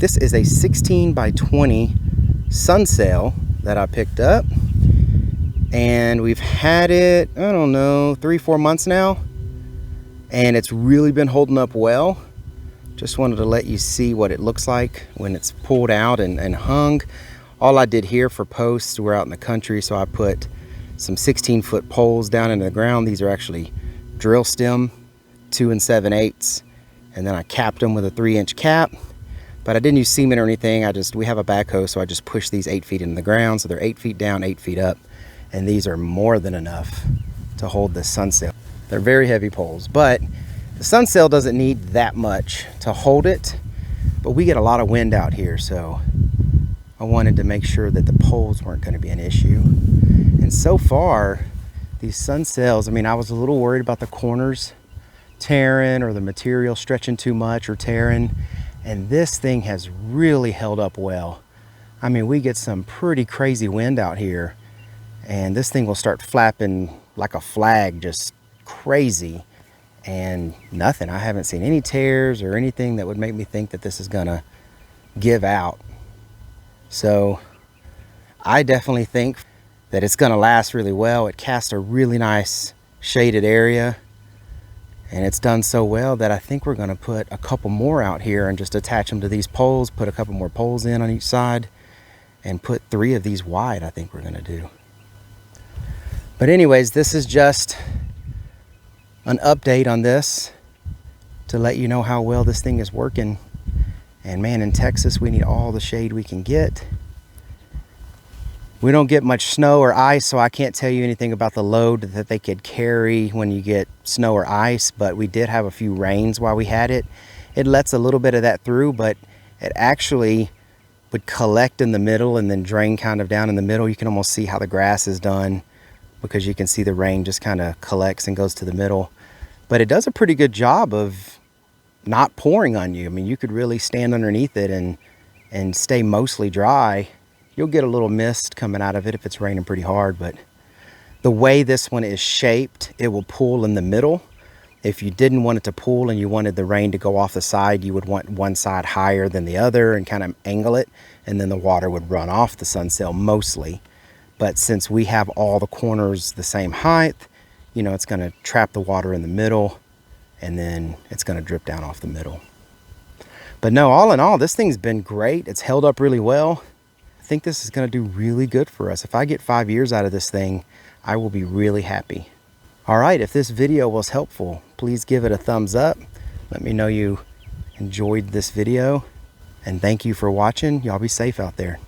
This is a 16 by 20 sun sail that I picked up, and we've had it, I don't know, 3-4 months now, and it's really been holding up well. Just wanted to let you see what it looks like when it's pulled out and hung. All I did here for posts, we're out in the country, so I put some 16-foot poles down into the ground. These are actually drill stem 2 7/8, and then I capped them with a 3-inch cap. But I didn't use cement or anything. We have a backhoe, so I just pushed these 8 feet into the ground. So they're 8 feet down, 8 feet up. And these are more than enough to hold this sun sail. They're very heavy poles, but the sun sail doesn't need that much to hold it. But we get a lot of wind out here, so I wanted to make sure that the poles weren't going to be an issue. And so far, these sun sails, I mean, I was a little worried about the corners tearing or the material stretching too much or tearing. And this thing has really held up well. I mean, we get some pretty crazy wind out here, and this thing will start flapping like a flag, just crazy, and nothing. I haven't seen any tears or anything that would make me think that this is gonna give out. So I definitely think that it's gonna last really well. It casts a really nice shaded area, and it's done so well that I think we're gonna put a couple more out here and just attach them to these poles, put a couple more poles in on each side, and put 3 of these wide, I think we're gonna do. But anyways, this is just an update on this to let you know how well this thing is working. And man, in Texas, we need all the shade we can get. We don't get much snow or ice, so I can't tell you anything about the load that they could carry when you get snow or ice, but we did have a few rains while we had it. It lets a little bit of that through, but it actually would collect in the middle and then drain kind of down in the middle. You can almost see how the grass is done because you can see the rain just kind of collects and goes to the middle. But it does a pretty good job of not pouring on you. I mean, you could really stand underneath it and stay mostly dry. You'll get a little mist coming out of it if it's raining pretty hard, but the way this one is shaped, it will pool in the middle. If you didn't want it to pool and you wanted the rain to go off the side, you would want one side higher than the other and kind of angle it, and then the water would run off the sun sail mostly. But since we have all the corners the same height, you know, it's going to trap the water in the middle, and then it's going to drip down off the middle. But no, all in all, this thing's been great. It's held up really well. I think this is going to do really good for us. If I get 5 years out of this thing, I will be really happy. All right, if this video was helpful, please give it a thumbs up. Let me know you enjoyed this video, and thank you for watching. Y'all be safe out there.